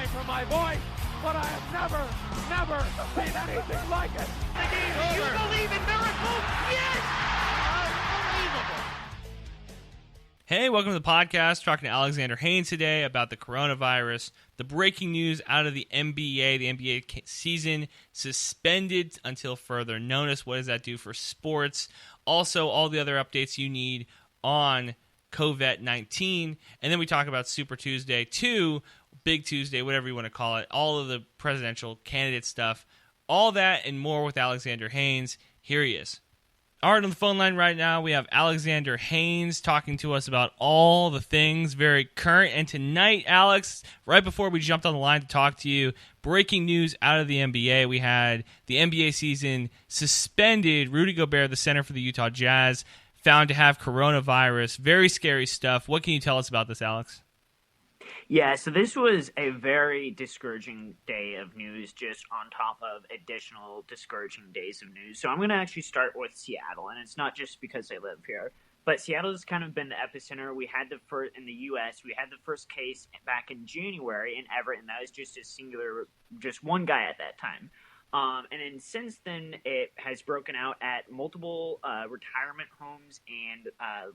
me for my voice, but I have never seen anything like it. Do you believe in miracles? Yes! Unbelievable. Hey, welcome to the podcast. Talking to Alexander Haynes today about the coronavirus, the breaking news out of the NBA. The NBA season suspended until further notice. What does that do for sports? Also, all the other updates you need on COVID-19. And then we talk about Super Tuesday 2, Big Tuesday, whatever you want to call it, all of the presidential candidate stuff, all that and more with Alexander Haynes. Here he is. All right, on the phone line right now, we have Alexander Haynes talking to us about all the things very current. And tonight, Alex, right before we jumped on the line to talk to you, breaking news out of the NBA. We had the NBA season suspended. Rudy Gobert, the center for the Utah Jazz, found to have coronavirus. Very scary stuff. What can you tell us about this, Alex? Yeah, so this was a very discouraging day of news, just on top of additional discouraging days of news. So I'm going to actually start with Seattle, and it's not just because I live here, but Seattle has kind of been the epicenter. We had the first in the U.S. We had the first case back in January in Everett, and that was just a singular, just one guy at that time. And then since then, it has broken out at multiple retirement homes and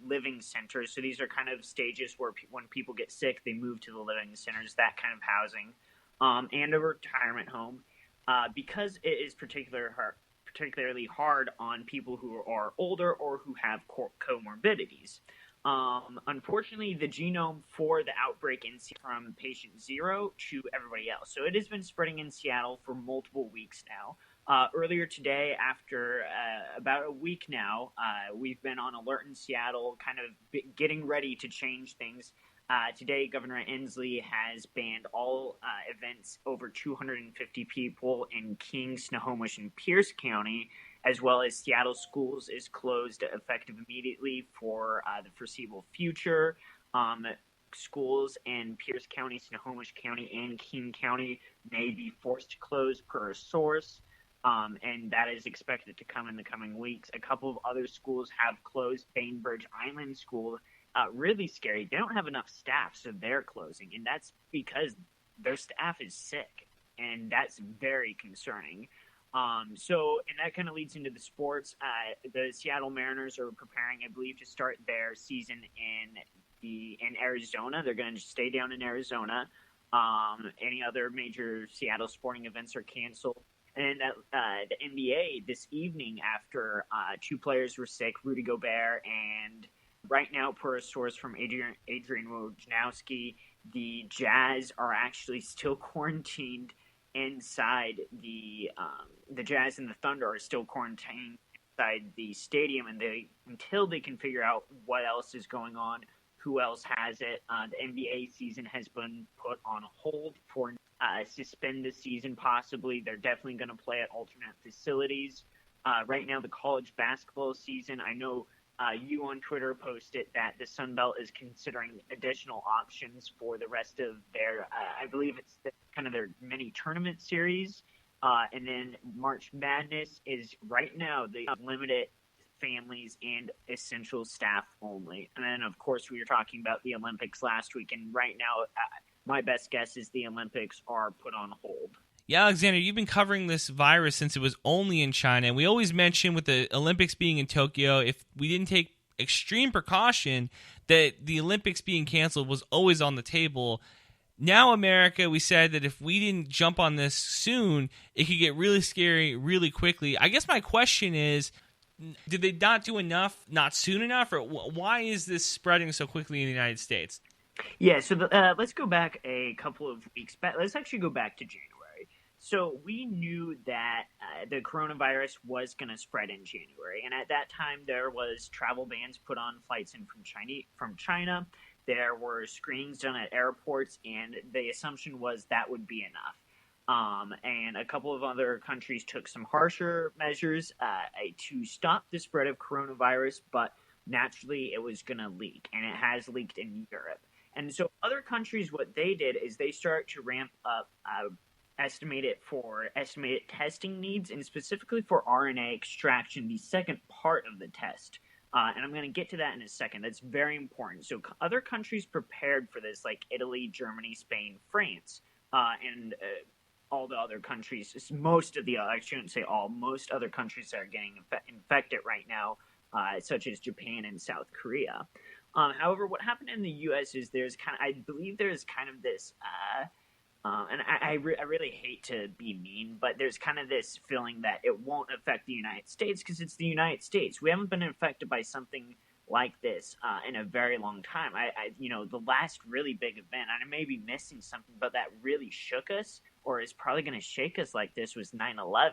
living centers. So these are kind of stages where when people get sick, they move to the living centers, that kind of housing, and a retirement home. Because it is particularly hard on people who are older or who have comorbidities. Unfortunately, the genome for the outbreak in from patient 0 to everybody else. So it has been spreading in Seattle for multiple weeks now. Earlier today, after about a week now, we've been on alert in Seattle, kind of getting ready to change things. Today, Governor Inslee has banned all events over 250 people in King, Snohomish, and Pierce County, as well as Seattle schools is closed effective immediately for the foreseeable future. Schools in Pierce County, Snohomish County, and King County may be forced to close per a source, and that is expected to come in the coming weeks. A couple of other schools have closed. Bainbridge Island School, really scary. They don't have enough staff, so they're closing, and that's because their staff is sick, and that's very concerning. And that kind of leads into the sports. The Seattle Mariners are preparing, I believe, to start their season in Arizona. They're going to stay down in Arizona. Any other major Seattle sporting events are canceled. And the NBA this evening, after 2 players were sick, Rudy Gobert, and right now, per a source from Adrian Wojnarowski, the Jazz are actually still quarantined inside the Jazz and the Thunder are still quarantined inside the stadium, and until they can figure out what else is going on, who else has it. The NBA season has been put on hold for suspend the season possibly. They're definitely going to play at alternate facilities. Right now, the college basketball season, I know you on Twitter posted that the Sun Belt is considering additional options for the rest of their, I believe it's kind of their mini tournament series. And then March Madness is right now the limited families and essential staff only. And then, of course, we were talking about the Olympics last week. And right now, my best guess is the Olympics are put on hold. Yeah, Alexander, you've been covering this virus since it was only in China. And we always mention with the Olympics being in Tokyo, if we didn't take extreme precaution, that the Olympics being canceled was always on the table. Now, America, we said that if we didn't jump on this soon, it could get really scary really quickly. I guess my question is, did they not do enough, not soon enough, or why is this spreading so quickly in the United States? Yeah, so let's go back a couple of weeks back. Let's actually go back to January. So we knew that the coronavirus was going to spread in January, and at that time there was travel bans put on flights in from China. There were screenings done at airports, and the assumption was that would be enough. And a couple of other countries took some harsher measures to stop the spread of coronavirus, but naturally it was going to leak, and it has leaked in Europe. And so other countries, what they did is they start to ramp up estimated testing needs, and specifically for RNA extraction, the second part of the test. And I'm going to get to that in a second. That's very important. So other countries prepared for this, like Italy, Germany, Spain, France, and all the other countries, most of the, I shouldn't say all, most other countries that are getting infected right now, such as Japan and South Korea. However, what happened in the U.S. is I believe there's kind of this, and I really hate to be mean, but there's kind of this feeling that it won't affect the United States because it's the United States. We haven't been affected by something like this in a very long time. The last really big event, and I may be missing something, but that really shook us, or is probably going to shake us like this, was 9/11.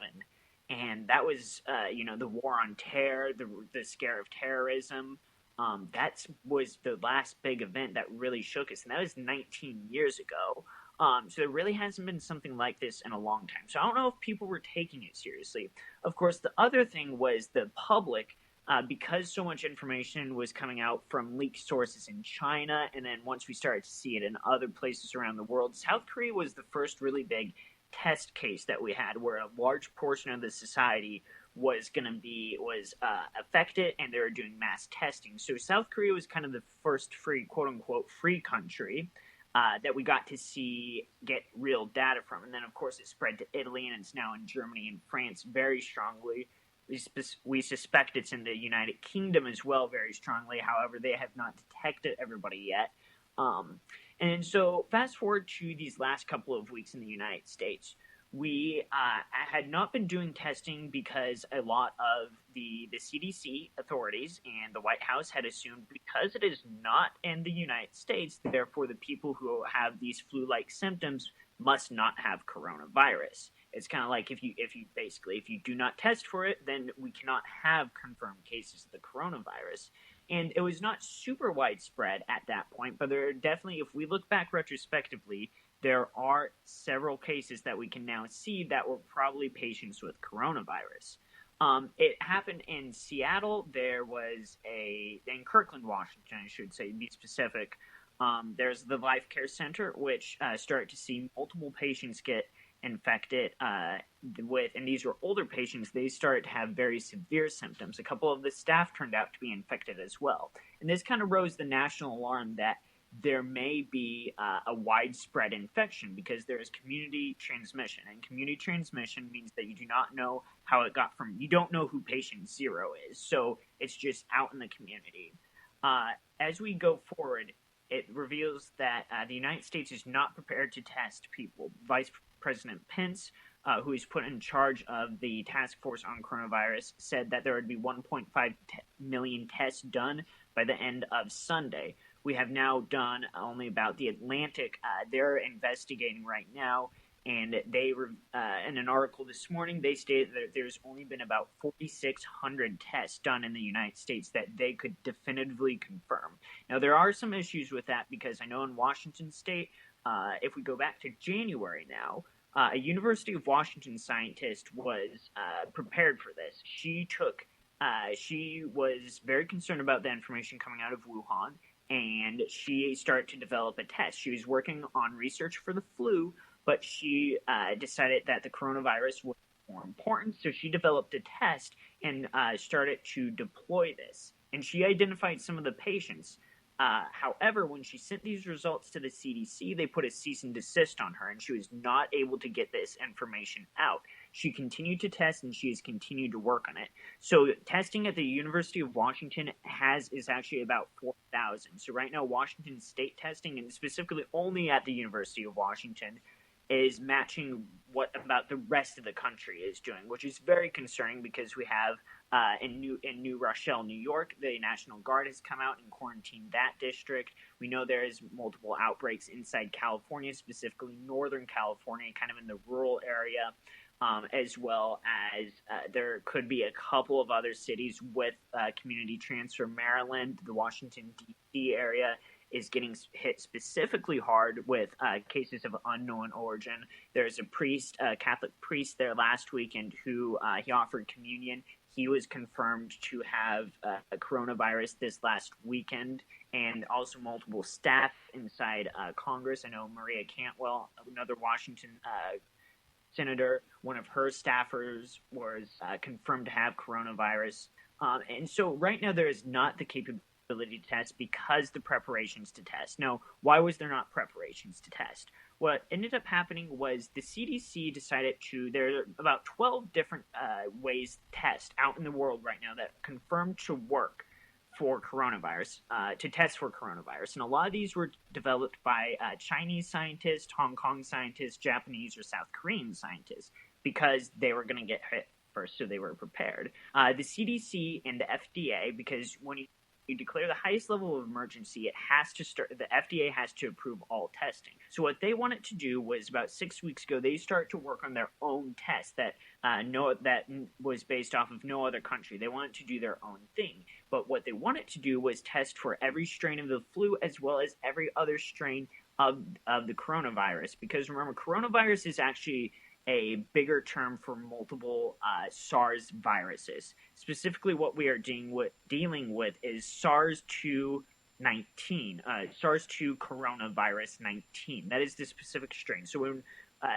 And that was, the war on terror, the scare of terrorism. That was the last big event that really shook us, and that was 19 years ago. So there really hasn't been something like this in a long time. So I don't know if people were taking it seriously. Of course, the other thing was the public, because so much information was coming out from leaked sources in China, and then once we started to see it in other places around the world, South Korea was the first really big test case that we had, where a large portion of the society was affected, and they were doing mass testing. So South Korea was kind of the first free, quote unquote, free country that we got to get real data from. And then, of course, it spread to Italy, and it's now in Germany and France very strongly. We suspect it's in the United Kingdom as well very strongly. However, they have not detected everybody yet. And so fast forward to these last couple of weeks in the United States. We had not been doing testing because a lot of the CDC authorities and the White House had assumed, because it is not in the United States, therefore the people who have these flu-like symptoms must not have coronavirus. It's kind of like if you do not test for it, then we cannot have confirmed cases of the coronavirus. And it was not super widespread at that point, but there are definitely, if we look back retrospectively, there are several cases that we can now see that were probably patients with coronavirus. It happened in Seattle. There was in Kirkland, Washington, I should say, to be specific. There's the Life Care Center, which started to see multiple patients get infected and these were older patients. They started to have very severe symptoms. A couple of the staff turned out to be infected as well. And this kind of rose the national alarm that there may be a widespread infection because there is community transmission. And community transmission means that you do not know how it got you don't know who patient 0 is. So it's just out in the community. As we go forward, it reveals that the United States is not prepared to test people. Vice President Pence, who is put in charge of the task force on coronavirus, said that there would be 1.5 million tests done by the end of Sunday. We have now done only about the Atlantic. They're investigating right now, and they in an article this morning, they stated that there's only been about 4,600 tests done in the United States that they could definitively confirm. Now, there are some issues with that because I know in Washington State, if we go back to January now, a University of Washington scientist was prepared for this. She was very concerned about the information coming out of Wuhan, and she started to develop a test. She was working on research for the flu, but she decided that the coronavirus was more important, so she developed a test and started to deploy this. And she identified some of the patients. However, when she sent these results to the CDC, they put a cease and desist on her, and she was not able to get this information out. She continued to test, and she has continued to work on it. So testing at the University of Washington is actually about 4,000. So right now, Washington State testing, and specifically only at the University of Washington, is matching what about the rest of the country is doing, which is very concerning because we have in New Rochelle, New York, the National Guard has come out and quarantined that district. We know there is multiple outbreaks inside California, specifically Northern California, kind of in the rural area, as well as there could be a couple of other cities with community transfer. Maryland, the Washington, D.C. area is getting hit specifically hard with cases of unknown origin. There's a priest, a Catholic priest there last weekend who he offered communion. He was confirmed to have a coronavirus this last weekend, and also multiple staff inside Congress. I know Maria Cantwell, another Washington senator, one of her staffers was confirmed to have coronavirus. And so right now there is not the capability to test because the preparations to test. Now, why was there not preparations to test? what ended up happening was the CDC decided there are about 12 different ways to test out in the world right now that confirmed to work for coronavirus, to test for coronavirus. And a lot of these were developed by Chinese scientists, Hong Kong scientists, Japanese or South Korean scientists, because they were going to get hit first, so they were prepared. The CDC and the FDA, because when you declare the highest level of emergency, it has to start. The FDA has to approve all testing. So what they wanted to do was about 6 weeks ago, they started to work on their own test that was based off of no other country. They wanted to do their own thing. But what they wanted to do was test for every strain of the flu as well as every other strain of the coronavirus. Because remember, coronavirus is actually a bigger term for multiple SARS viruses. Specifically, what we are dealing with is SARS-2 SARS-2 coronavirus 19. That is the specific strain. So when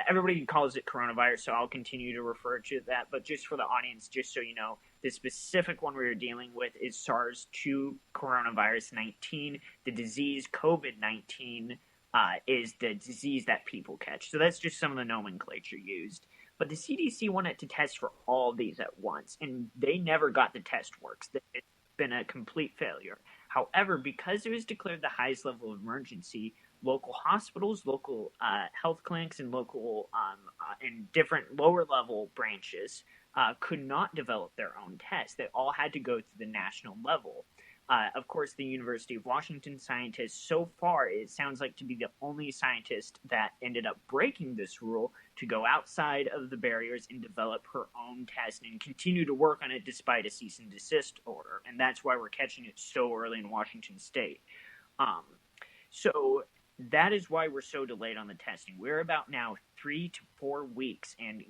everybody calls it coronavirus, so I'll continue to refer to that. But just for the audience, just so you know, the specific one we are dealing with is SARS-2 coronavirus 19. The disease COVID-19 is the disease that people catch. So that's just some of the nomenclature used. But the CDC wanted to test for all of these at once, and they never got the test works. It's been a complete failure. However, because it was declared the highest level of emergency, local hospitals, local health clinics, and local and different lower-level branches could not develop their own tests. They all had to go to the national level. Of course, the University of Washington scientists, so far, it sounds like to be the only scientist that ended up breaking this rule to go outside of the barriers and develop her own test and continue to work on it despite a cease and desist order. And that's why we're catching it so early in Washington State. So that is why we're so delayed on the testing. We're about now 3 to 4 weeks, and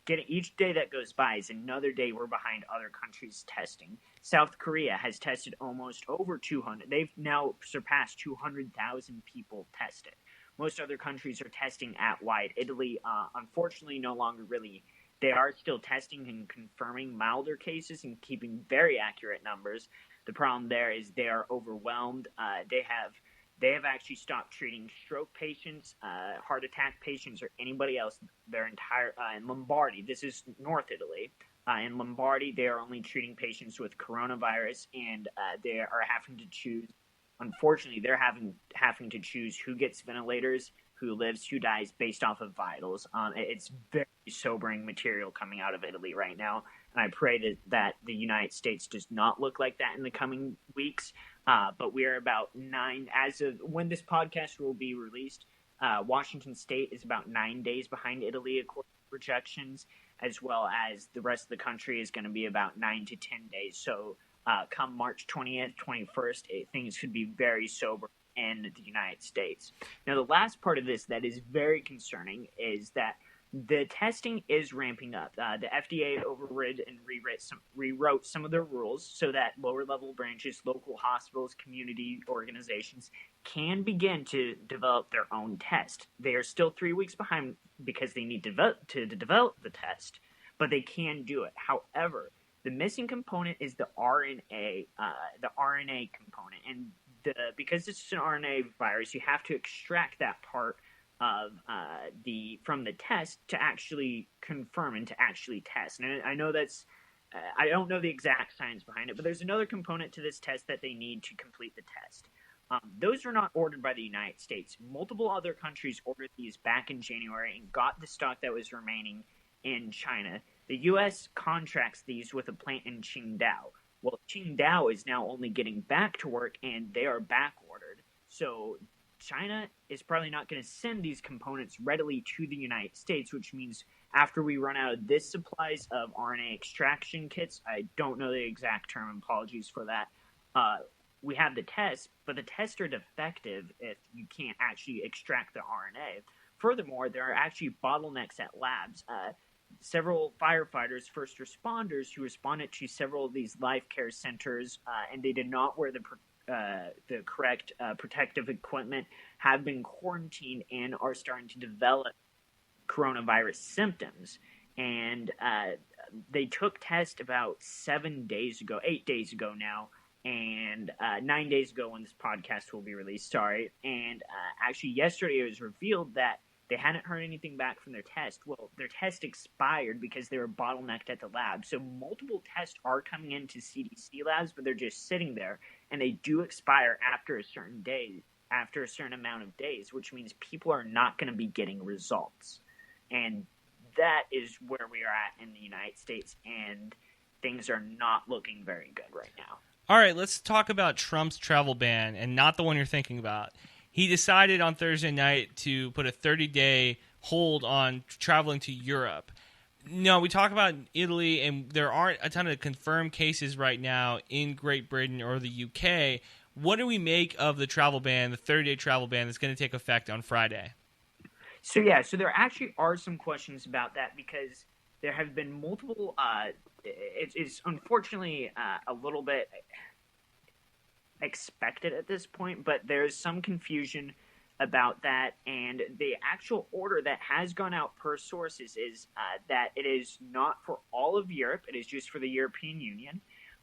each day that goes by is another day we're behind other countries testing. South Korea has tested almost over 200. They've now surpassed 200,000 people tested. Most other countries are testing at wide. Italy, unfortunately, no longer really. They are still testing and confirming milder cases and keeping very accurate numbers. The problem there is they are overwhelmed. They have actually stopped treating stroke patients, heart attack patients, or anybody else. Their entire in Lombardy, this is North Italy. In Lombardy, they are only treating patients with coronavirus, and they are having to choose. Unfortunately, they're having to choose who gets ventilators, who lives, who dies, based off of vitals. It's very sobering material coming out of Italy right now, and I pray that the United States does not look like that in the coming weeks. But we are about 9, as of when this podcast will be released, Washington State is about 9 days behind Italy according to projections, as well as the rest of the country is going to be about 9 to 10 days. So come March 20th, 21st, things could be very sober in the United States. Now, the last part of this that is very concerning is that the testing is ramping up. The FDA overrid and rewrote some of their rules so that lower-level branches, local hospitals, community organizations can begin to develop their own test. They are still 3 weeks behind because they need to develop the test, but they can do it. However, the missing component is the RNA component, and because this is an RNA virus, you have to extract that part of from the test to actually confirm and to actually test. And I know that's I don't know the exact science behind it, but there's another component to this test that they need to complete the test. Those are not ordered by the United States. Multiple other countries ordered these back in January and got the stock that was remaining in China. The U.S. contracts these with a plant in Qingdao. Well, Qingdao is now only getting back to work, and they are back ordered. So China is probably not going to send these components readily to the United States, which means after we run out of this supplies of RNA extraction kits, I don't know the exact term, apologies for that, we have the tests, but the tests are defective if you can't actually extract the RNA. Furthermore, there are actually bottlenecks at labs. Several firefighters, first responders who responded to several of these life care centers, and they did not wear the correct protective equipment, have been quarantined and are starting to develop coronavirus symptoms. And they took tests about 8 days ago now, and 9 days ago when this podcast will be released, and actually yesterday it was revealed that They hadn't heard anything back from their test. Well, their test expired because they were bottlenecked at the lab. So multiple tests are coming into CDC labs, but they're just sitting there, and they do expire after a certain amount of days, which means people are not going to be getting results. And that is where we are at in the United States, and things are not looking very good right now. All right, let's talk about Trump's travel ban, and not the one you're thinking about. He decided on Thursday night to put a 30-day hold on traveling to Europe. No, we talk about Italy, and there aren't a ton of confirmed cases right now in Great Britain or the UK. What do we make of the travel ban, the 30-day travel ban that's going to take effect on Friday? So there actually are some questions about that because there have been multiple it's unfortunately a little bit expected at this point, but there's some confusion about that, and the actual order that has gone out per sources is that it is not for all of Europe, it is just for the European Union,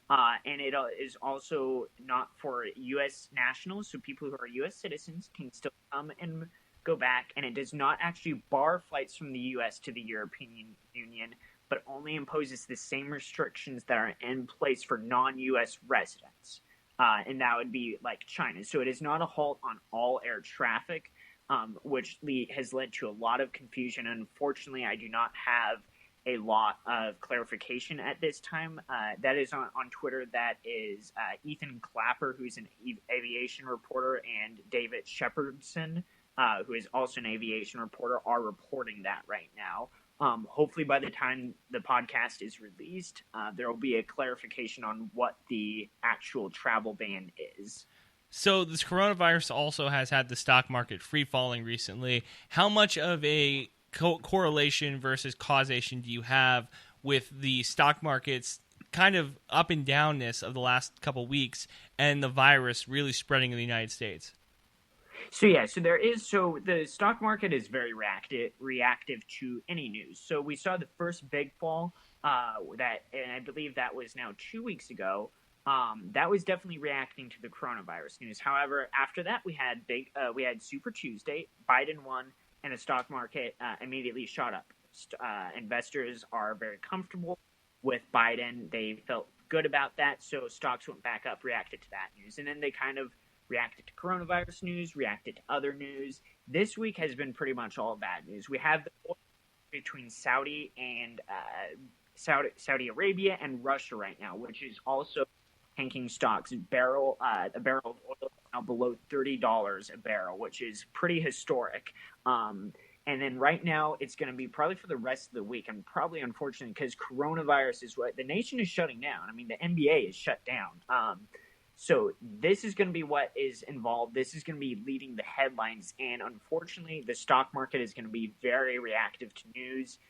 and it is also not for U.S. nationals, so people who are U.S. citizens can still come and go back, and it does not actually bar flights from the U.S. to the European Union, but only imposes the same restrictions that are in place for non-U.S. residents. And that would be like China. So it is not a halt on all air traffic, which has led to a lot of confusion. Unfortunately, I do not have a lot of clarification at this time. That is on Twitter. That is Ethan Clapper, who's an aviation reporter, and David Shepardson, who is also an aviation reporter, are reporting that right now. Hopefully by the time the podcast is released, there will be a clarification on what the actual travel ban is. So this coronavirus also has had the stock market free-falling recently. How much of a correlation versus causation do you have with the stock market's kind of up and downness of the last couple weeks and the virus really spreading in the United States? So the stock market is very reactive to any news. So we saw the first big fall and I believe that was now 2 weeks ago. That was definitely reacting to the coronavirus news. However, after that we had Super Tuesday. Biden won, and the stock market immediately shot up. Investors are very comfortable with Biden. They felt good about that, so stocks went back up, reacted to that news, and then they kind of reacted to coronavirus news, reacted to other news. This week has been pretty much all bad news. We have the oil between Saudi Arabia and Russia right now, which is also tanking stocks. A barrel of oil is now below $30 a barrel, which is pretty historic. And then right now, it's going to be probably for the rest of the week, and probably unfortunately because coronavirus is what the nation is shutting down. I mean, the NBA is shut down. So this is going to be what is involved. This is going to be leading the headlines. And unfortunately, the stock market is going to be very reactive to news.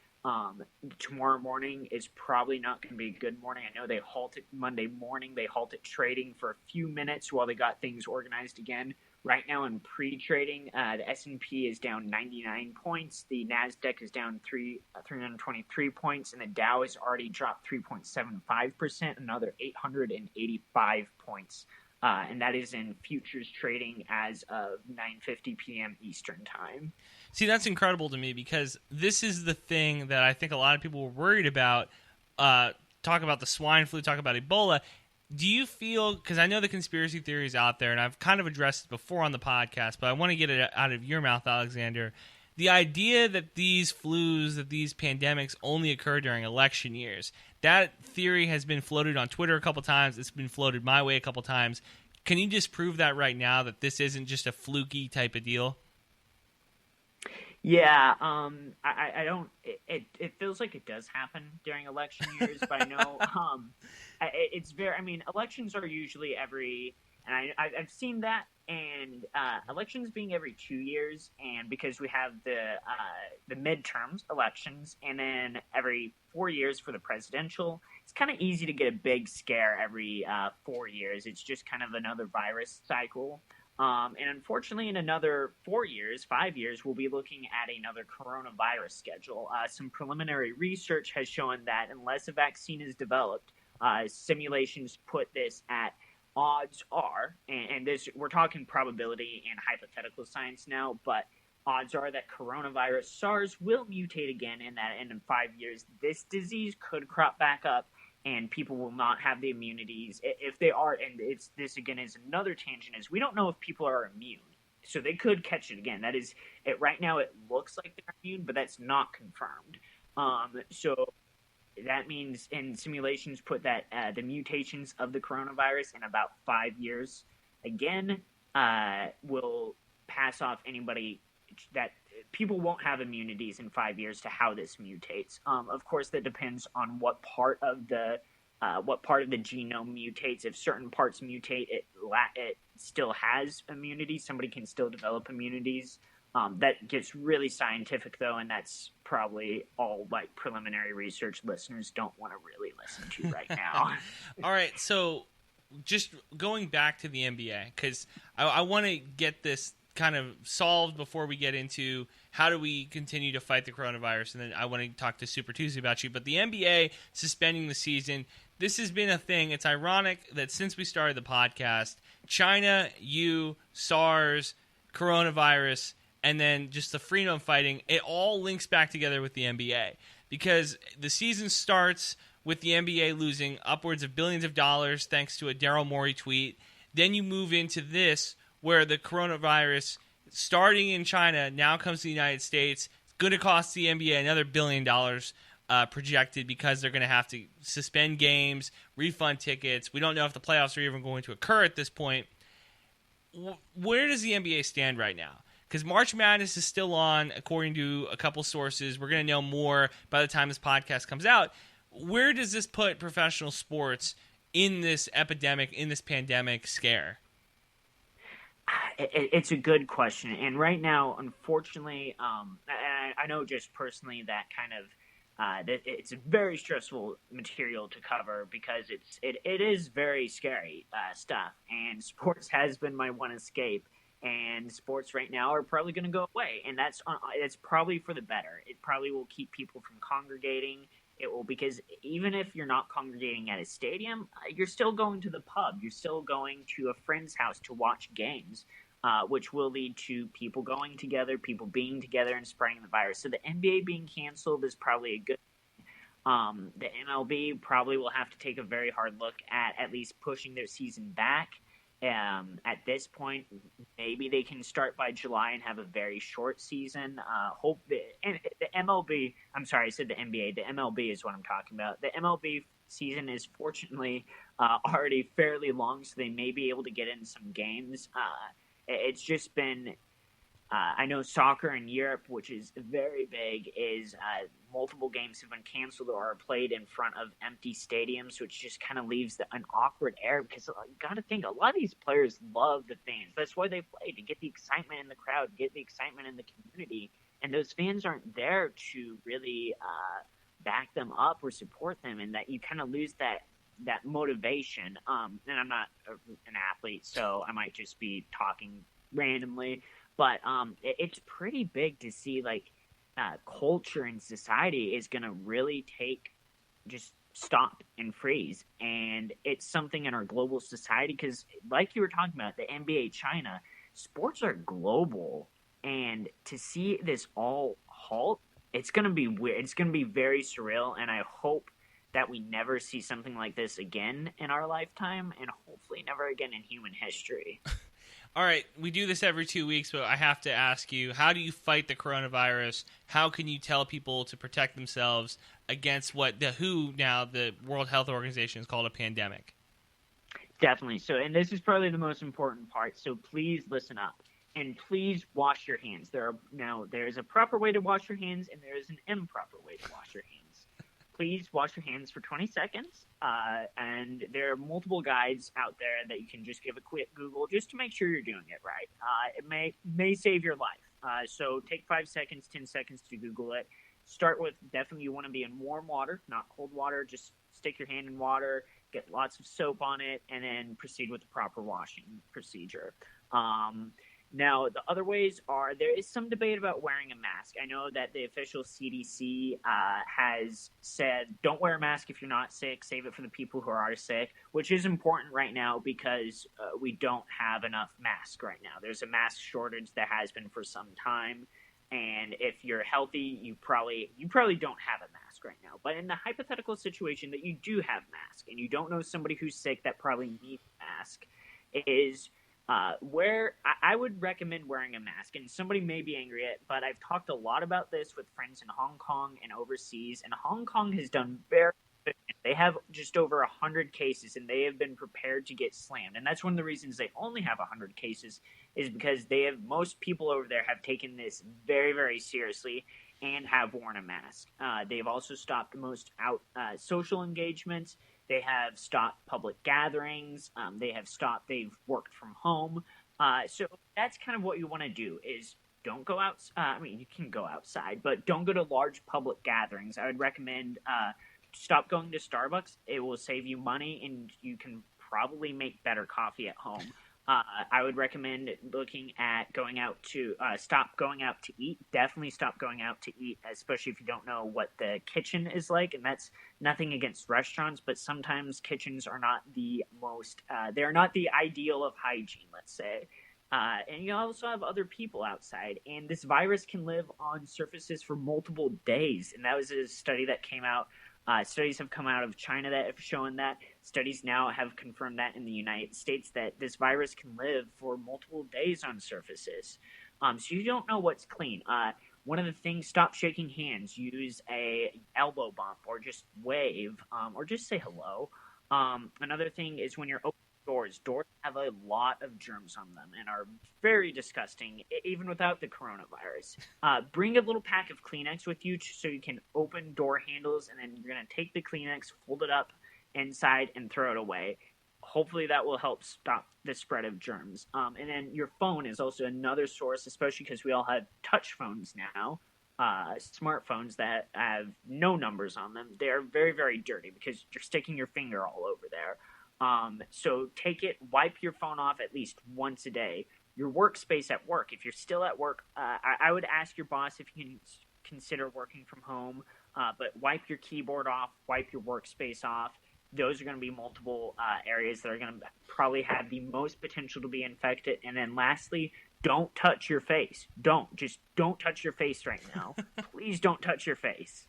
Tomorrow morning is probably not going to be a good morning. I know they halted Monday morning. They halted trading for a few minutes while they got things organized again. Right now in pre-trading, the S&P is down 99 points. The NASDAQ is down 323 points. And the Dow has already dropped 3.75%, another 885 points. And that is in futures trading as of 9:50 p.m. Eastern time. See, that's incredible to me because this is the thing that I think a lot of people were worried about. Talk about the swine flu, talk about Ebola. Do you feel, because I know the conspiracy theories out there, and I've kind of addressed it before on the podcast, but I want to get it out of your mouth, Alexander, the idea that these flus, that these pandemics only occur during election years, that theory has been floated on Twitter a couple times. It's been floated my way a couple times. Can you disprove that right now, that this isn't just a fluky type of deal? Yeah, I don't. It feels like it does happen during election years, but I know it's very. I mean, elections are usually every, and I've seen that, and elections being every 2 years, and because we have the midterms elections, and then every 4 years for the presidential, it's kind of easy to get a big scare every 4 years. It's just kind of another virus cycle. And unfortunately, in another 5 years, we'll be looking at another coronavirus schedule. Some preliminary research has shown that unless a vaccine is developed, simulations put this at odds are, and this we're talking probability and hypothetical science now, but odds are that coronavirus SARS will mutate again, and that in 5 years this disease could crop back up, and people will not have the immunities if they are. And it's this again is another tangent, is we don't know if people are immune, so they could catch it again. That is it. Right now, it looks like they're immune, but that's not confirmed. So that means, and simulations put that the mutations of the coronavirus in about 5 years again will pass off anybody that people won't have immunities in 5 years to how this mutates. Of course, that depends on what part of the genome mutates. If certain parts mutate, it still has immunity. Somebody can still develop immunities. That gets really scientific, though, and that's probably all like preliminary research listeners don't want to really listen to right now. All right, so just going back to the NBA, because I want to get this kind of solved before we get into how do we continue to fight the coronavirus, and then I want to talk to Super Tuesday about you. But the NBA suspending the season, this has been a thing. It's ironic that since we started the podcast, China, SARS, coronavirus, and then just the freedom fighting, it all links back together with the NBA, because the season starts with the NBA losing upwards of billions of dollars thanks to a Daryl Morey tweet. Then you move into this, where the coronavirus, starting in China, now comes to the United States. It's going to cost the NBA another $1 billion projected, because they're going to have to suspend games, refund tickets. We don't know if the playoffs are even going to occur at this point. Where does the NBA stand right now? Because March Madness is still on, according to a couple sources. We're going to know more by the time this podcast comes out. Where does this put professional sports in this epidemic, in this pandemic scare? It's a good question. And right now, unfortunately, I know just personally that kind of it's very stressful material to cover, because it is very scary stuff. And sports has been my one escape. And sports right now are probably going to go away, and it's probably for the better. It probably will keep people from congregating. It will, because even if you're not congregating at a stadium, you're still going to the pub. You're still going to a friend's house to watch games, which will lead to people going together, people being together, and spreading the virus. So the NBA being canceled is probably a good thing. The MLB probably will have to take a very hard look at least pushing their season back. At this point, maybe they can start by July and have a very short season. And the MLB, I'm sorry, I said the NBA. The MLB is what I'm talking about. The MLB season is fortunately already fairly long, so they may be able to get in some games. It's just been, I know soccer in Europe, which is very big, is multiple games have been canceled or are played in front of empty stadiums, which just kind of leaves an awkward air, because you got to think, a lot of these players love the fans. That's why they play, to get the excitement in the crowd, get the excitement in the community, and those fans aren't there to really back them up or support them, and that you kind of lose that motivation. And I'm not an athlete, so I might just be talking randomly, but it's pretty big to see, like, culture and society is going to really just stop and freeze. And it's something in our global society, because like you were talking about, the NBA China, sports are global. And to see this all halt, it's going to be weird. It's going to be very surreal. And I hope that we never see something like this again in our lifetime, and hopefully never again in human history. All right, we do this every 2 weeks, but I have to ask you, how do you fight the coronavirus? How can you tell people to protect themselves against what the WHO, now the World Health Organization, has called a pandemic? Definitely. So, and this is probably the most important part, so please listen up. And please wash your hands. There's a proper way to wash your hands, and there is an improper way to wash your hands. Please wash your hands for 20 seconds, and there are multiple guides out there that you can just give a quick Google just to make sure you're doing it right. It may save your life. So take 5 seconds, 10 seconds to Google it. Start with, definitely you want to be in warm water, not cold water. Just stick your hand in water, get lots of soap on it, and then proceed with the proper washing procedure. Now, the other ways are there is some debate about wearing a mask. I know that the official CDC has said don't wear a mask if you're not sick, save it for the people who are sick, which is important right now because we don't have enough masks right now. There's a mask shortage that has been for some time. And if you're healthy, you probably don't have a mask right now. But in the hypothetical situation that you do have a mask and you don't know somebody who's sick that probably needs a mask, is where I would recommend wearing a mask. And somebody may be angry at, but I've talked a lot about this with friends in Hong Kong and overseas. And Hong Kong has done very good. They have just over 100 cases, and they have been prepared to get slammed. And that's one of the reasons they only have 100 cases is because most people over there have taken this very, very seriously and have worn a mask. They've also stopped most social engagements. They have stopped public gatherings. They've worked from home. So that's kind of what you want to do is don't go out. You can go outside, but don't go to large public gatherings. I would recommend stop going to Starbucks. It will save you money, and you can probably make better coffee at home. I would recommend looking at stop going out to eat. Definitely stop going out to eat, especially if you don't know what the kitchen is like. And that's nothing against restaurants, but sometimes kitchens are not the most, they're not the ideal of hygiene, let's say. And you also have other people outside. And this virus can live on surfaces for multiple days. And that was a study that came out. Studies have come out of China that have shown that. Studies now have confirmed that in the United States that this virus can live for multiple days on surfaces. So you don't know what's clean. One of the things, stop shaking hands. Use a elbow bump or just wave or just say hello. Another thing is when you're opening doors have a lot of germs on them and are very disgusting, even without the coronavirus. Bring a little pack of Kleenex with you so you can open door handles, and then you're going to take the Kleenex, fold it up inside, and throw it away. Hopefully that will help stop the spread of germs. And then your phone is also another source, especially because we all have touch phones now, smartphones that have no numbers on them. They're very, very dirty because you're sticking your finger all over there. So wipe your phone off at least once a day. Your workspace at work, if you're still at work, I would ask your boss if you can consider working from home, but wipe your keyboard off, wipe your workspace off. Those are going to be multiple areas that are going to probably have the most potential to be infected. And then lastly, don't touch your face. Don't touch your face right now. Please don't touch your face.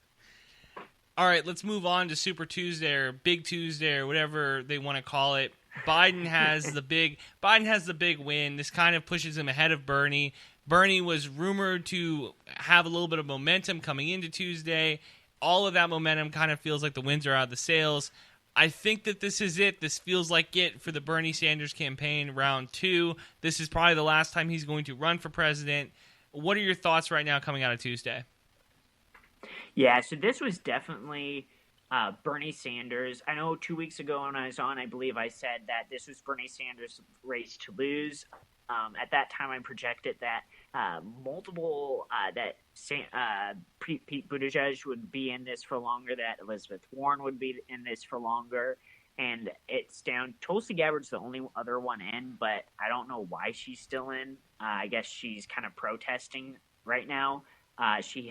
All right, let's move on to Super Tuesday or Big Tuesday or whatever they want to call it. Biden has the big win. This kind of pushes him ahead of Bernie. Bernie was rumored to have a little bit of momentum coming into Tuesday. All of that momentum kind of feels like the winds are out of the sails. I think that this is it. This feels like it for the Bernie Sanders campaign, round 2. This is probably the last time he's going to run for president. What are your thoughts right now coming out of Tuesday? Yeah, so this was definitely Bernie Sanders. I know 2 weeks ago when I was on, I believe I said that this was Bernie Sanders' race to lose. At that time, I projected that Pete Buttigieg would be in this for longer, that Elizabeth Warren would be in this for longer, and it's down. Tulsi Gabbard's the only other one in, but I don't know why she's still in. I guess she's kind of protesting right now. She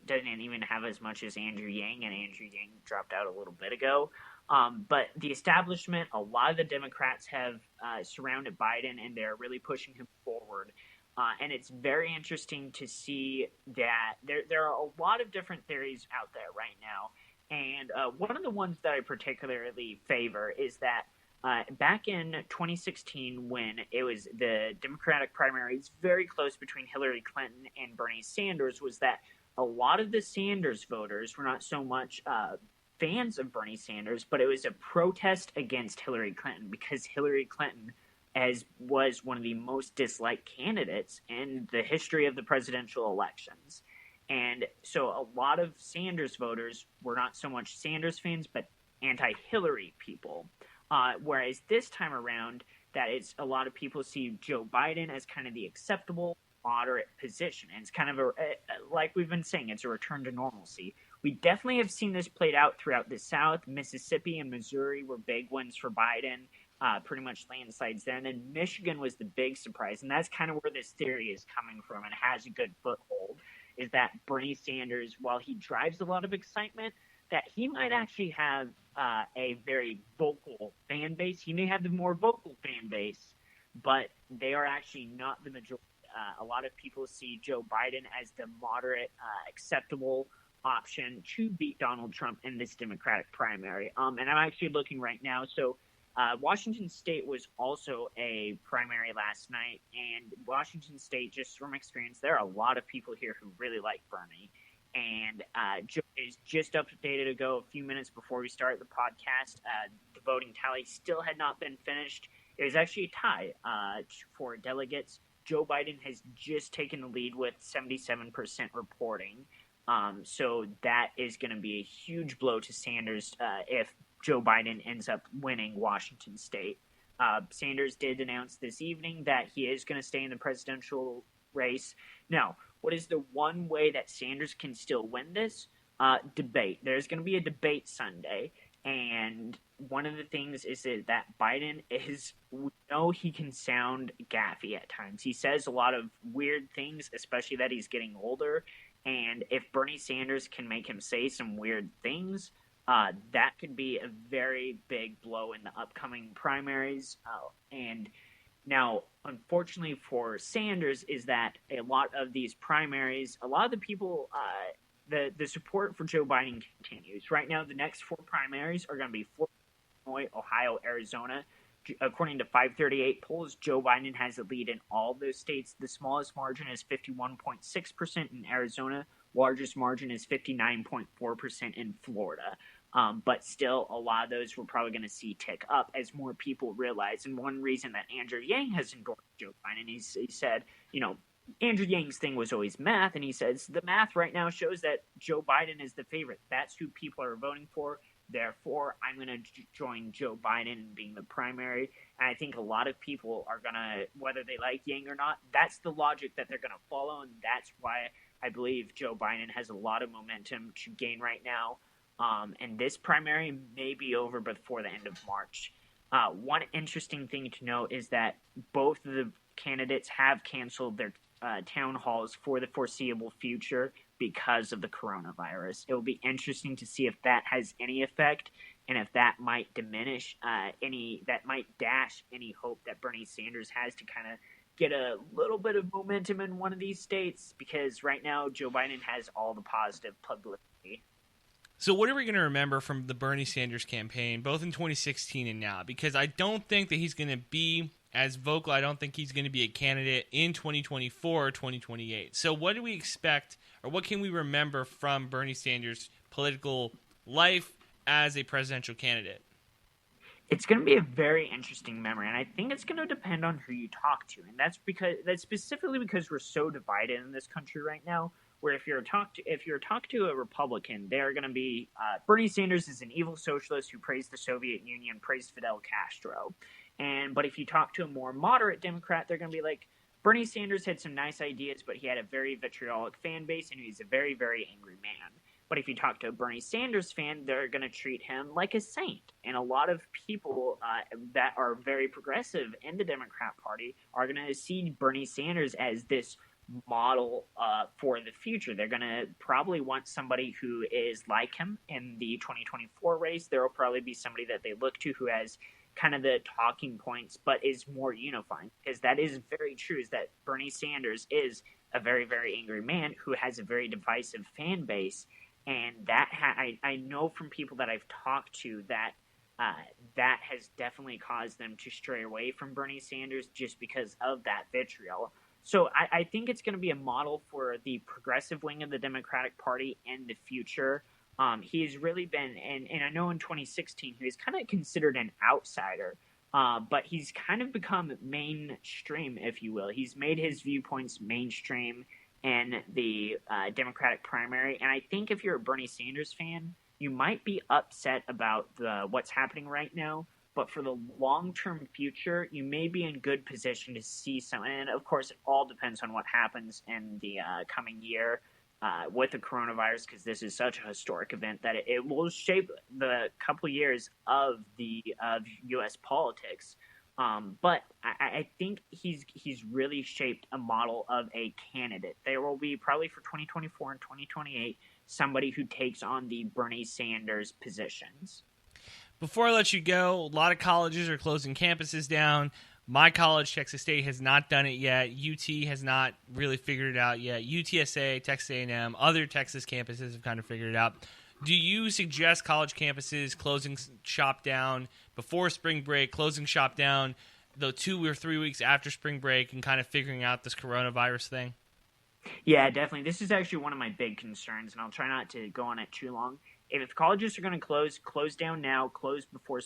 doesn't even have as much as Andrew Yang, and Andrew Yang dropped out a little bit ago. But the establishment, a lot of the Democrats have surrounded Biden, and they're really pushing him forward. And it's very interesting to see that there are a lot of different theories out there right now. And one of the ones that I particularly favor is that back in 2016, when it was the Democratic primaries very close between Hillary Clinton and Bernie Sanders, was that a lot of the Sanders voters were not so much fans of Bernie Sanders, but it was a protest against Hillary Clinton because Hillary Clinton was one of the most disliked candidates in the history of the presidential elections. And so a lot of Sanders voters were not so much Sanders fans, but anti-Hillary people. Whereas this time around, that it's a lot of people see Joe Biden as kind of the acceptable, moderate position. And it's kind of like we've been saying, it's a return to normalcy. We definitely have seen this played out throughout the South. Mississippi and Missouri were big ones for Biden. pretty much landslides there. And then Michigan was the big surprise, and that's kind of where this theory is coming from and has a good foothold, is that Bernie Sanders, while he drives a lot of excitement, that he might actually have a very vocal fan base. He may have the more vocal fan base, but they are actually not the majority. A lot of people see Joe Biden as the moderate, acceptable option to beat Donald Trump in this Democratic primary. And I'm actually looking right now. So Washington State was also a primary last night. And Washington State, just from experience, there are a lot of people here who really like Bernie. And Joe is just updated ago, a few minutes before we started the podcast. The voting tally still had not been finished. It was actually a tie for delegates. Joe Biden has just taken the lead with 77% reporting. So that is going to be a huge blow to Sanders if Joe Biden ends up winning Washington State. Sanders did announce this evening that he is going to stay in the presidential race. Now, what is the one way that Sanders can still win this? Debate. There's going to be a debate Sunday. And one of the things is that Biden is, we know he can sound gaffy at times. He says a lot of weird things, especially that he's getting older. And if Bernie Sanders can make him say some weird things, that could be a very big blow in the upcoming primaries. And now, unfortunately for Sanders, is that a lot of these primaries, a lot of the people, the support for Joe Biden continues. Right now, the next 4 primaries are going to be Florida, Illinois, Ohio, Arizona. According to 538 polls, Joe Biden has the lead in all those states. The smallest margin is 51.6% in Arizona. Largest margin is 59.4% in Florida. But still, a lot of those we're probably going to see tick up as more people realize. And one reason that Andrew Yang has endorsed Joe Biden, he said, Andrew Yang's thing was always math, and he says the math right now shows that Joe Biden is the favorite. That's who people are voting for. Therefore, I'm going to join Joe Biden in being the primary. And I think a lot of people are going to, whether they like Yang or not, that's the logic that they're going to follow. And that's why I believe Joe Biden has a lot of momentum to gain right now. And this primary may be over before the end of March. One interesting thing to note is that both of the candidates have canceled their town halls for the foreseeable future because of the coronavirus. It will be interesting to see if that has any effect and if that might diminish that might dash any hope that Bernie Sanders has to kind of get a little bit of momentum in one of these states, because right now Joe Biden has all the positive publicity. So what are we going to remember from the Bernie Sanders campaign, both in 2016 and now? Because I don't think that he's going to be as vocal. I don't think he's going to be a candidate in 2024 or 2028. So what do we expect, or what can we remember from Bernie Sanders' political life as a presidential candidate? It's going to be a very interesting memory, and I think it's going to depend on who you talk to. And that's specifically because we're so divided in this country right now, where if you're talk to a Republican, they're going to be Bernie Sanders is an evil socialist who praised the Soviet Union, praised Fidel Castro. But if you talk to a more moderate Democrat, they're going to be like, Bernie Sanders had some nice ideas, but he had a very vitriolic fan base, and he's a very, very angry man. But if you talk to a Bernie Sanders fan, they're going to treat him like a saint. And a lot of people that are very progressive in the Democrat Party are going to see Bernie Sanders as this model for the future. They're going to probably want somebody who is like him in the 2024 race. There will probably be somebody that they look to who has kind of the talking points, but is more unifying, because that is very true, is that Bernie Sanders is a very, very angry man who has a very divisive fan base. And that I know from people that I've talked to that that has definitely caused them to stray away from Bernie Sanders just because of that vitriol. So I think it's going to be a model for the progressive wing of the Democratic Party in the future. He's really been, and I know in 2016 he was kind of considered an outsider, but he's kind of become mainstream, if you will. He's made his viewpoints mainstream in the Democratic primary. And I think if you're a Bernie Sanders fan, you might be upset about what's happening right now. But for the long-term future, you may be in good position to see some. And, of course, it all depends on what happens in the coming year. with the coronavirus, because this is such a historic event that it will shape the couple years of U.S. politics. But I think he's really shaped a model of a candidate. There will be probably for 2024 and 2028 somebody who takes on the Bernie Sanders positions. Before I let you go, a lot of colleges are closing campuses down. My college, Texas State, has not done it yet. UT has not really figured it out yet. UTSA, Texas A&M, other Texas campuses have kind of figured it out. Do you suggest college campuses closing shop down before spring break, closing shop down the 2 or 3 weeks after spring break, and kind of figuring out this coronavirus thing? Yeah, definitely. This is actually one of my big concerns, and I'll try not to go on it too long. If colleges are going to close down now, close before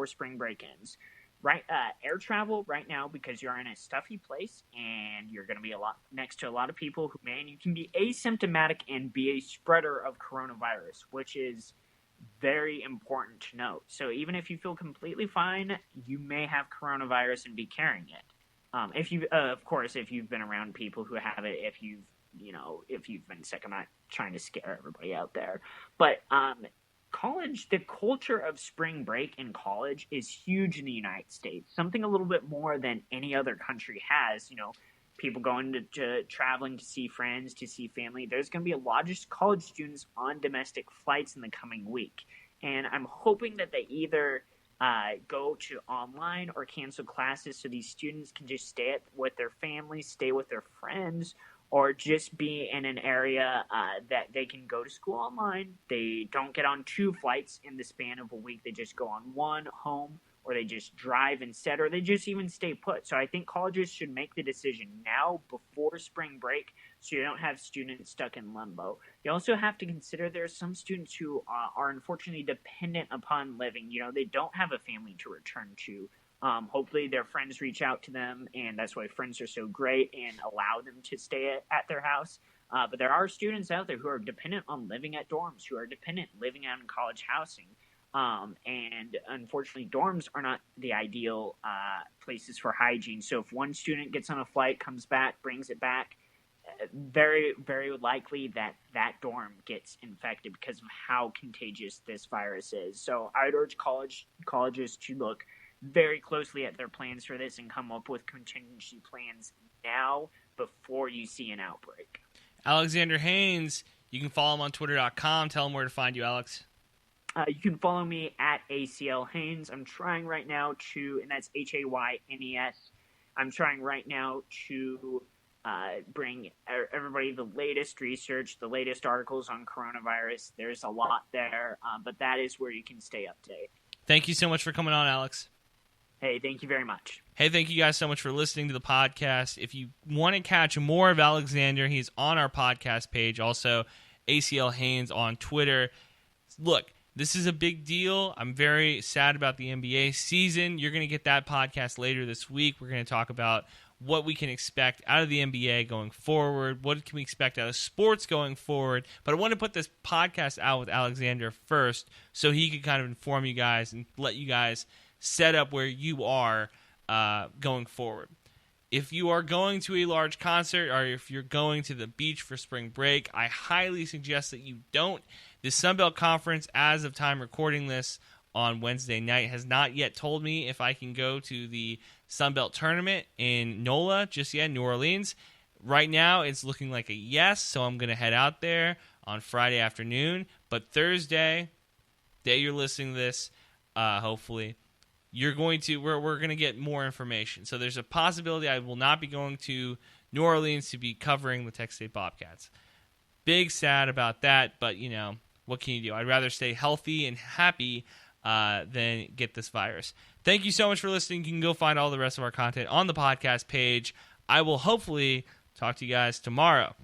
spring break ends. Right, air travel right now, because you're in a stuffy place and you're going to be next to a lot of people who, man, you can be asymptomatic and be a spreader of coronavirus, which is very important to note. So even if you feel completely fine, you may have coronavirus and be carrying it. If you've been around people who have it, if you've been sick. I'm not trying to scare everybody out there, but college, the culture of spring break in college is huge in the United States, something a little bit more than any other country has. People going to traveling to see friends, to see family. There's going to be a lot of college students on domestic flights in the coming week. And I'm hoping that they either go to online or cancel classes so these students can just stay with their families, stay with their friends, or just be in an area that they can go to school online. They don't get on 2 flights in the span of a week. They just go on one home, or they just drive instead, or they just even stay put. So I think colleges should make the decision now before spring break so you don't have students stuck in limbo. You also have to consider there are some students who are unfortunately dependent upon living. They don't have a family to return to. Hopefully their friends reach out to them, and that's why friends are so great and allow them to stay at their house. But there are students out there who are dependent on living at dorms, who are dependent living out in college housing. And unfortunately, dorms are not the ideal places for hygiene. So if one student gets on a flight, comes back, brings it back, very, very likely that dorm gets infected because of how contagious this virus is. So I'd urge colleges to look very closely at their plans for this and come up with contingency plans now before you see an outbreak. Alexander Haynes, you can follow him on Twitter.com. Tell him where to find you, Alex. You can follow me at ACL Haynes. I'm trying right now and that's Haynes. I'm trying right now to bring everybody the latest research, the latest articles on coronavirus. There's a lot there, but that is where you can stay up to date. Thank you so much for coming on, Alex. Hey, thank you very much. Hey, thank you guys so much for listening to the podcast. If you want to catch more of Alexander, he's on our podcast page. Also, ACL Haynes on Twitter. Look, this is a big deal. I'm very sad about the NBA season. You're going to get that podcast later this week. We're going to talk about what we can expect out of the NBA going forward. What can we expect out of sports going forward? But I want to put this podcast out with Alexander first so he can kind of inform you guys and let you guys set up where you are going forward. If you are going to a large concert or if you're going to the beach for spring break, I highly suggest that you don't. The Sunbelt Conference, as of time recording this on Wednesday night, has not yet told me if I can go to the Sunbelt Tournament in NOLA just yet, New Orleans. Right now, it's looking like a yes, so I'm going to head out there on Friday afternoon. But Thursday, day you're listening to this, hopefully, we're going to get more information. So there's a possibility I will not be going to New Orleans to be covering the Texas State Bobcats. Big sad about that, but what can you do? I'd rather stay healthy and happy than get this virus. Thank you so much for listening. You can go find all the rest of our content on the podcast page. I will hopefully talk to you guys tomorrow.